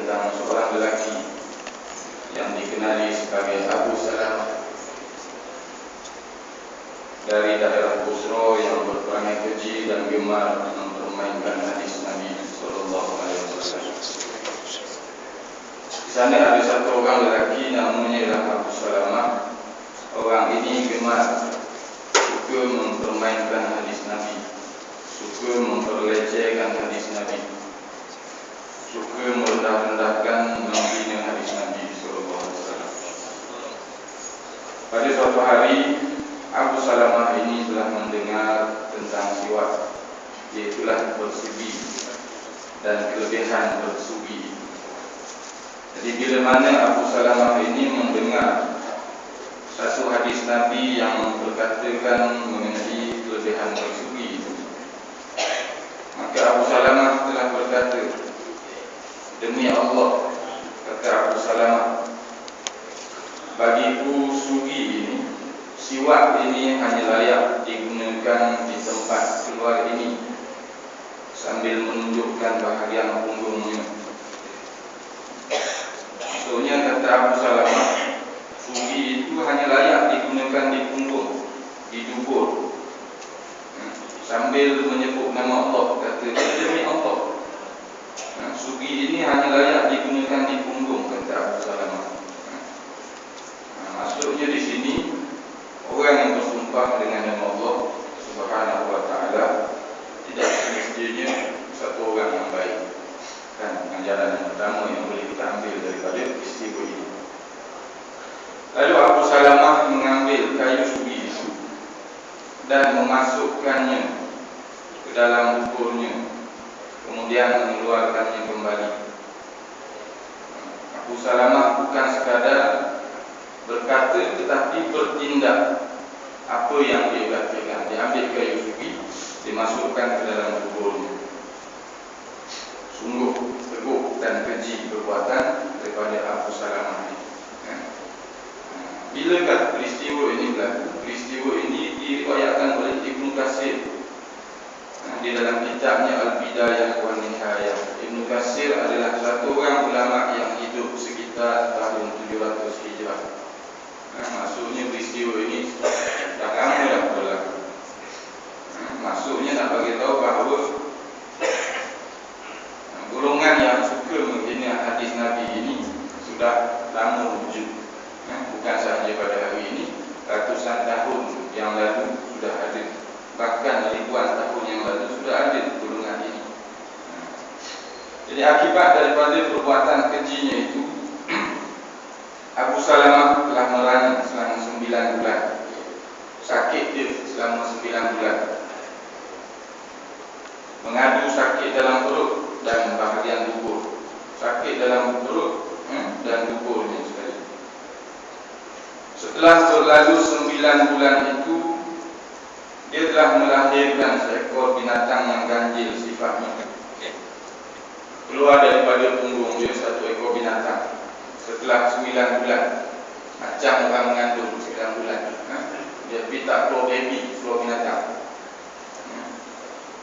tentang seorang lelaki yang dikenali sebagai Abu Salamah dari daerah Busra yang berperangai keji dan gemar mempermainkan hadis Nabi Sallallahu Alaihi Wasallam. Di sana ada satu orang lelaki namanya ialah Abu Salamah. Orang ini gemar, suka mempermainkan hadis Nabi, suka memperlecehkan hadis Nabi, suka merendah-rendahkan, menghina hadis Nabi Sallallahu Alaihi Wasallam. Pada suatu hari, Abu Salamah ini telah mendengar tentang siwak, iaitulah bersugi dan kelebihan bersugi. Jadi bila mana Abu Salamah ini mendengar satu hadis Nabi yang berkatakan mengenai kelebihan bersugi itu, maka Abu Salamah telah berkata, demi Allah, kata Abu Salamah, bagiku sugi ini, siwak ini hanya layak digunakan di tempat keluar ini, sambil menunjukkan bahagian punggungnya. Maksudnya, kata Abu Salamah, sugi itu hanya layak digunakan di punggung, di dubur, sambil menyebut nama Allah. Kata demi Allah, sugi ini hanya layak digunakan di punggung, kata Abu Salamah. Maksudnya di sini, orang yang bersumpah dengan nama Allah Subhanahu wa Ta'ala tidak semestinya satu orang yang baik. Kan, pengajaran yang pertama yang boleh kita ambil daripada peristiwa ini. Lalu Abu Salamah mengambil kayu sugi itu dan memasukkannya ke dalam duburnya, kemudian mengeluarkannya kembali. Abu Salamah bukan sekadar berkata, tetapi bertindak apa yang dia katakan. Dia ambil kayu sugi, dimasukkan ke dalam duburnya. Sungguh teguh dan keji perbuatan daripada Abu Salamah ini. Bilakah peristiwa ini berlaku? Peristiwa ini diriwayatkan oleh Ibnu Katsir di dalam kitabnya Al-Bidayah wa Nihayah. Ibnu Katsir adalah satu orang ulama yang hidup sekitar tahun 700 Hijrah. Maksudnya peristiwa ini dah lama dah berlaku. Maksudnya nak bagi tahu bahawa golongan yang suka menghina hadis Nabi ini sudah lama wujud. Bukan sahaja pada hari ini, ratusan tahun yang lalu sudah ada, bahkan ribuan tahun yang lalu sudah ada golongan ini. Jadi akibat daripada perbuatan kejinya itu, Abu Salamah telah merana selama 9 bulan. Sakit dia selama 9 bulan. Mengadu sakit dalam perut dan bahagian dubur. Sakit dalam perut dan duburnya sekali. Setelah berlalu 9 bulan itu, dia telah melahirkan seekor binatang yang ganjil sifatnya. Keluar daripada punggung dia satu ekor binatang. Setelah 9 bulan, macam orang mengandung 9 bulan, dia tak keluar baby, keluar binatang.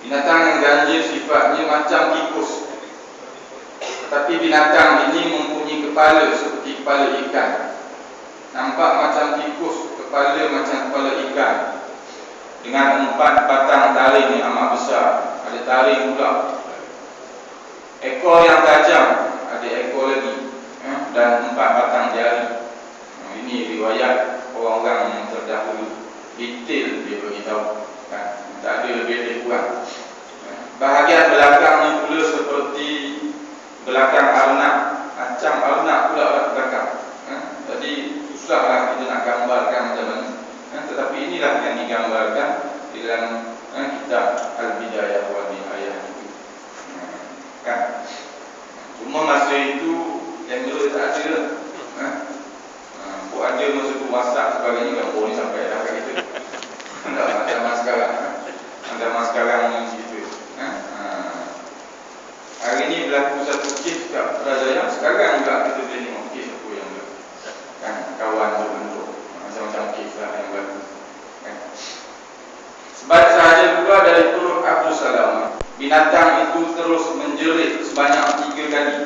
Binatang yang ganjil sifatnya macam tikus, tetapi binatang ini mempunyai kepala seperti kepala ikan. Nampak macam tikus, kepala macam kepala ikan, dengan 4 batang taring yang amat besar. Ada taring pula. Ekor yang tajam, ada ekor lagi, dan 4 batang jari. Ini riwayat orang-orang yang terdahulu. Detail dia beritahu, kan? Tak ada lebih kurang. Bahagian belakangnya pula seperti belakang arnab, macam arnab pula belakang. Jadi susahlah kita nak gambarkan macam mana. Tetapi inilah yang digambarkan di dalam kitab Al-Bidayah wa Nihayah itu. Kan? Cuma masa itu yang dulu tak ada. Buat ada masa tu WhatsApp sebagainya, gambar ni sampai dah kat kita. Tak macam sekarang. Zaman sekarang ni situ. Hari ni berlaku satu kes kat Putrajaya. Sekarang juga kita boleh tengok kes apa yang berlaku. Kan, kawan bentuk macam-macam kes lah yang berlaku. Kan? Sebab sahaja pula dari perut Abu Salamah, binatang itu terus menjerit sebanyak 3 kali.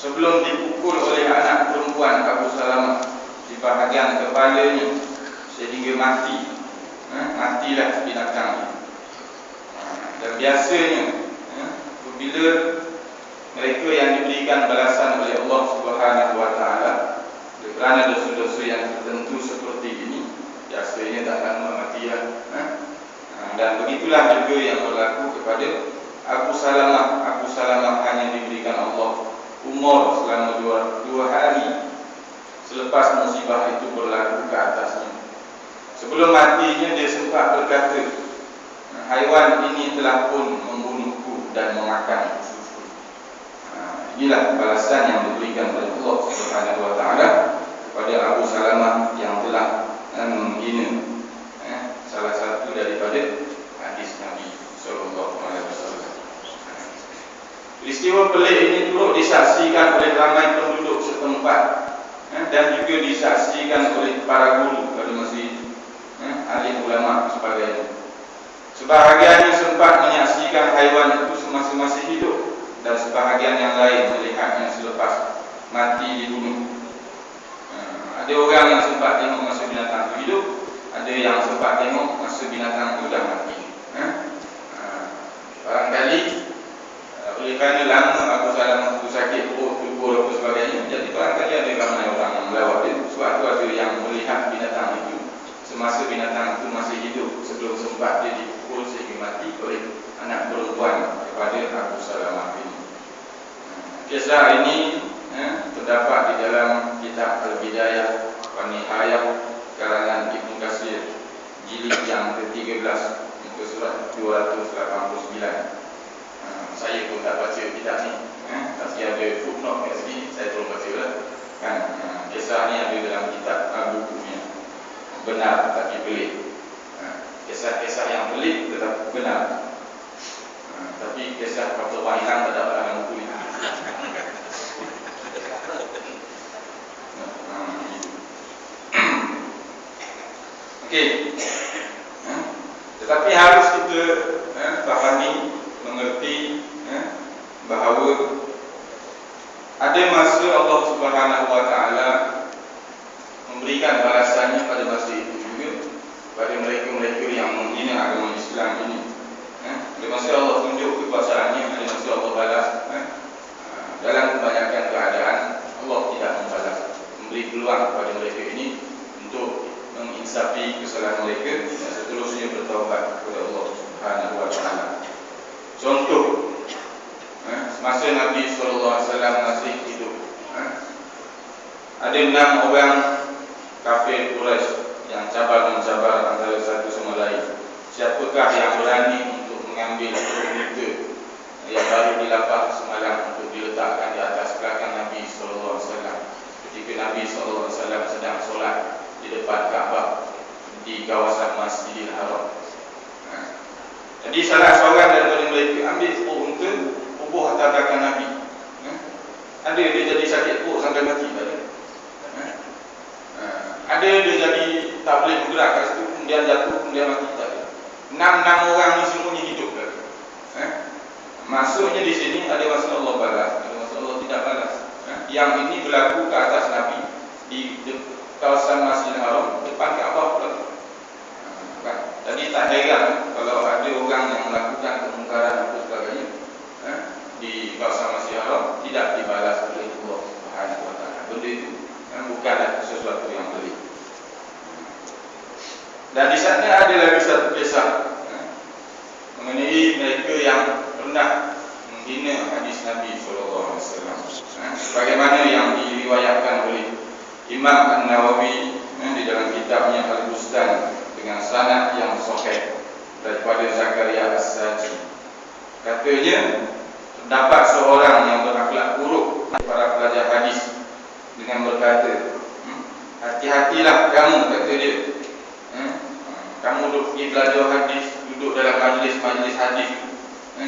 sebelum dipukul oleh anak perempuan Abu Salamah di bahagian kepalanya sehingga mati. Matilah binatang ini. Dan biasanya apabila mereka yang diberikan balasan oleh Allah Subhanahu wa taala kerana dosa-dosa yang tertentu seperti ini, biasanya tak lama mati ya. Dan begitulah juga yang berlaku kepada Abu Salamah. Abu Salamah hanya diberikan Allah umur selama dua hari selepas musibah itu berlaku ke atasnya. Sebelum matinya dia sempat berkata, haiwan ini telah pun membunuhku dan memakan susu. Inilah balasan yang diberikan oleh Allah Subhanahu wa taala kepada Abu Salamah yang telah menghina salah satu daripada hadis Nabi sallallahu alaihi wasallam. Peristiwa pelik ini turut disaksikan oleh ramai penduduk setempat dan juga disaksikan oleh para guru pada masa itu, ahli ulama sebagainya. Sebahagiannya sempat menyaksikan haiwan itu semasa masih hidup dan sebahagian yang lain melihatnya selepas mati dibunuh. Ada orang yang sempat tengok masa binatang itu hidup, ada yang sempat tengok masa binatang itu dah mati. Barangkali oleh kerana lama Abu Salamah itu sakit perut, kubur dan sebagainya, jadi barangkali ada ramai orang yang melawat dia. Sebab itu ada yang melihat binatang itu semasa binatang itu masih hidup sebelum sempat dia dipukul sehingga mati oleh anak perempuan kepada Abu Salamah ini. Kisah ini terdapat di dalam kitab Al-Bidayah wa Nihayah karangan Ibnu Katsir jilid yang ke-13 muka surat 289. Saya pun tak baca kitab ni, tapi ada footnote kat sini, saya tolong baca lah. Kisah ni ada dalam kitab bukunya. Benar tetapi pelik. Kisah-kisah yang pelik tetapi benar. Tapi kisah Dr. Wahidang tak dapat dalam buku ni. Okey. Tetapi harus kita fahami, mengerti bahawa ada masa Allah Subhanahu wa taala memberikan balasannya pada masa itu juga pada mereka-mereka yang menghina agama Islam ini. Ada masa Allah tunjuk kekuasaannya, ada masa Allah balas. Dalam kebanyakan keadaan Allah tidak membalas, memberi peluang kepada mereka ini untuk menginsafi kesalahan mereka dan seterusnya bertaubat kepada Allah Subhanahu wa taala. Contoh, semasa Nabi SAW masih hidup, ada 6 orang kafir Quraisy yang cabar-mencabar antara satu sama lain. Siapakah yang berani untuk mengambil berita yang baru dilapah semalam untuk diletakkan di atas belakang Nabi SAW ketika Nabi SAW sedang solat di depan Kaabah di kawasan Masjidil Haram. Jadi salah seorang daripada mereka ambil sebuah unta, bubuh atas belakang Nabi. Ada dia jadi sakit perut sampai mati tadi. Ada dia jadi tak boleh bergerak kat situ, kemudian jatuh, kemudian mati tadi. 6 orang ni semuanya hidup tadi. Maksudnya di sini ada masa Allah balas, ada masa Allah tidak balas. Yang ini berlaku ke atas Nabi di kawasan Masjidil Haram depan Kaabah pula. Jadi tak heran kalau ada orang yang melakukan kemungkaran atau sebagainya di kawasan Masjidil Haram tidak dibalas oleh Allah Subhanahu wa taala. Benda itu bukanlah sesuatu yang pelik. Dan di sana ada lagi satu kisah mengenai mereka yang pernah menghina hadis Nabi SAW, sebagaimana yang diriwayatkan oleh Imam An-Nawawi di dalam kitabnya Al-Bustan dengan sanad yang sahih daripada Zakaria As-Saji. Katanya terdapat seorang yang berakhlak buruk para pelajar hadis dengan berkata, hati-hatilah kamu, kata dia, kamu duduk pergi belajar hadis, duduk dalam majlis-majlis hadis,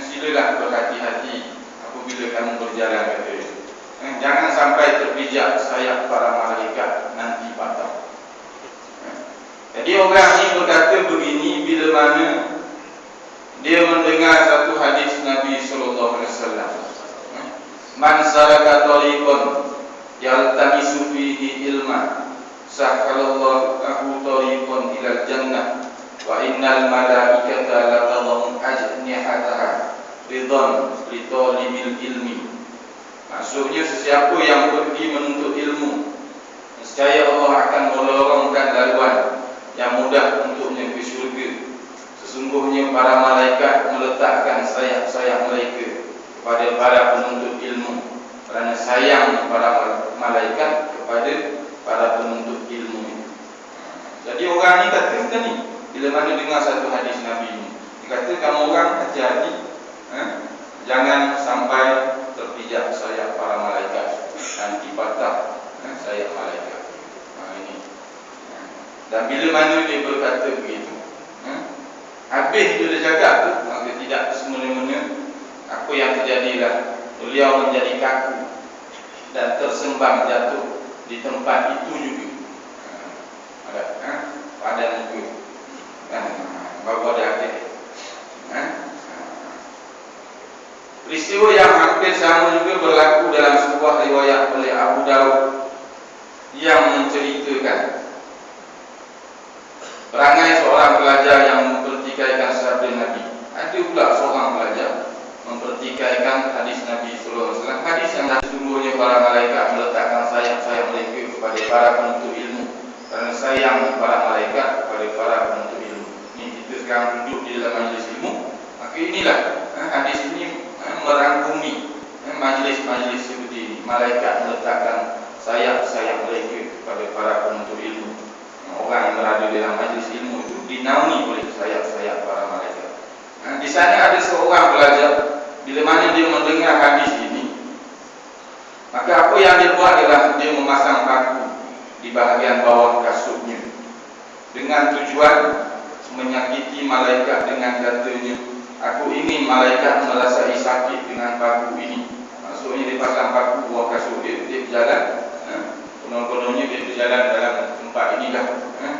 silalah berhati-hati apabila kamu berjalan, kata dia. Jangan sampai terpijak sayap para malaikat nanti patah. Jadi orang ini berkata begini bila mana dia mendengar satu hadis Nabi SAW. Man salaka tariqan yaltamisu fihi ilman sahhalallahu lahu tariqan ilal jannah wa innal malaikata latadhamu ajnihataha ridhan li talibil ilmi. Maksudnya sesiapa yang pergi menuntut ilmu, nescaya Allah akan melorongkan laluan yang mudah untuknya ke syurga. Sesungguhnya para malaikat meletakkan sayap-sayap mereka kepada para penuntut ilmu, kerana sayang para malaikat kepada para penuntut ilmu. Jadi orang ni kata ni, bila mana dengar satu hadis Nabi ni, dia kata kamu orang hati-hati, jangan sampai terpijak sayap para malaikat, nanti patah sayap malaikat. Ini. Dan bila mana dia berkata begitu, habis dia dah cakap tu, maka tidak semena-mena apa yang terjadilah, beliau menjadi kaku dan tersembang jatuh di tempat itu juga. Pada muka, bawa dia akhir. Peristiwa yang hampir sama juga berlaku dalam sebuah riwayat oleh Abu Daud yang menceritakan perangai seorang pelajar yang mempertikaikan sabda Nabi. Ada pula seorang pelajar mempertikaikan hadis Nabi sallallahu alaihi wasallam, hadis yang sesungguhnya para malaikat meletakkan sayap-sayap mereka kepada para penuntut ilmu, kerana sayang para malaikat kepada para penuntut ilmu. Ini kita sekarang duduk di dalam majlis ilmu, maka inilah hadis ini merangkumi majlis-majlis seperti ini. Malaikat meletakkan sayap-sayap mereka kepada para penuntut ilmu. Orang yang berada dalam majlis ilmu itu dinaungi oleh sayap-sayap para malaikat. Di sana ada seorang pelajar, bila mana dia mendengar hadis ini, maka apa yang dia buat adalah dia memasang paku di bahagian bawah kasutnya dengan tujuan menyakiti malaikat dengan katanya, aku ingin malaikat merasai sakit dengan paku ini. Maksudnya dia pasang paku bawah kasut dia berjalan, konon-kononnya dia berjalan dalam tempat inilah,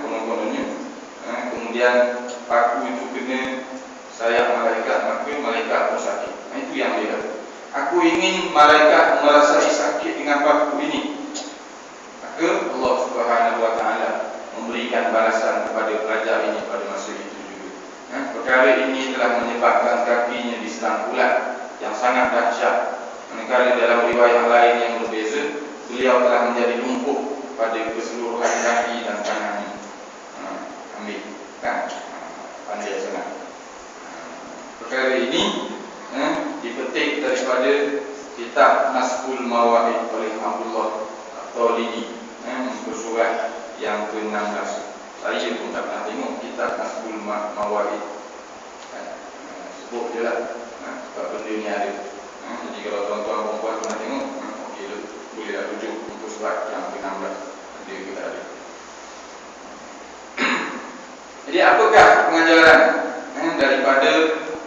konon-kononnya, kemudian paku itu kena sayap malaikat, maka malaikat pun sakit. Itu yang dia kata, aku ingin malaikat merasai sakit dengan paku ini. Maka Allah Subhanahu wa ta'ala memberikan balasan kepada pelajar ini pada masa itu juga. Perkara ini telah menyebabkan kakinya diserang ulat yang sangat dahsyat. Manakala dalam riwayat lain yang berbeza, beliau telah menjadi lumpuh pada keseluruhan kaki dan tangannya. Ambil, kan? Pandai sangat. Perkara ini dipetik daripada kitab Nasbul Mawahid oleh Abdullah At-Talibi, muka surat yang ke-16. Saya pun tak pernah tengok kitab Nasbul Mawahid. Sebut je lah, sebab benda ni ada. Jadi kalau tuan-tuan perempuan pernah tengok, okey, boleh dah rujuk muka surat yang ke-16. Ada ke tak ada. Jadi apakah pengajaran daripada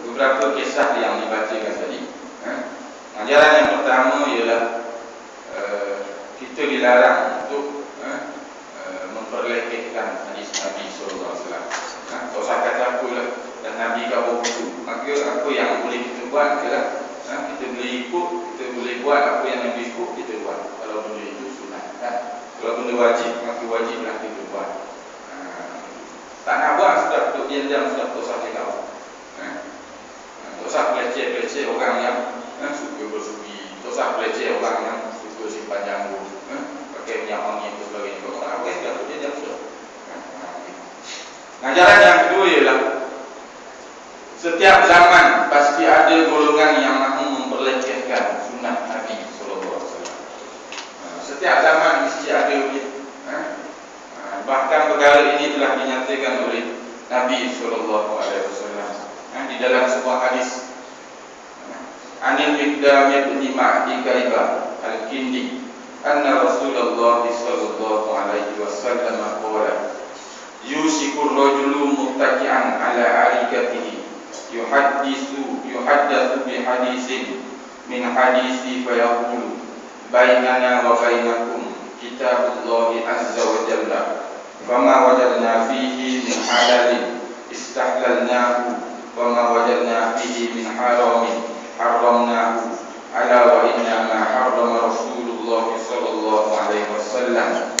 beberapa kisah yang dibacakan tadi? Pengajaran yang pertama ialah kita dilarang untuk memperlekehkan hadis Nabi sallallahu alaihi wasallam. Tak usah kata apalah, dan Nabi kau begitu. Maka apa yang boleh kita buat ialah kita boleh ikut, kita boleh buat apa yang Nabi ikut, kita buat. Kalau benda itu sunat, kalau benda wajib, maka wajiblah kita buat. Tak nak buat, sudah duduk diam-diam, sudah tak usah cakap. Tak usah peleceh-peleceh orang yang suka bersugi, tak usah peleceh orang yang suka simpan janggut, pakai minyak wangi dan sebagainya. Kalau tak nak buat, sudah duduk diam-diam, sudah. Ajaran yang kedua ialah setiap zaman pasti ada golongan yang mahu memperlecehkan sunnah Nabi sallallahu alaihi wasallam. Setiap zaman mesti ada begitu. Bahkan perkara ini telah dinyatakan oleh Nabi sallallahu alaihi wasallam di dalam sebuah hadis. Anil Miqdam bin Ma'di Kaibah Al-Kindi anna Rasulullah sallallahu alaihi wasallam qala yusikur rajulu muttaqi'an ala arikatihi yuhaddatsu bi hadisin min hadisi fa yaqulu bainana wa bainakum kitabullahi azza wa jalla fama wajadna fihi min halalin istahlalnahu wama wajadna fihi min haramin haramnahu ala wa inna ma harrama Rasulullah sallallahu alaihi wasallam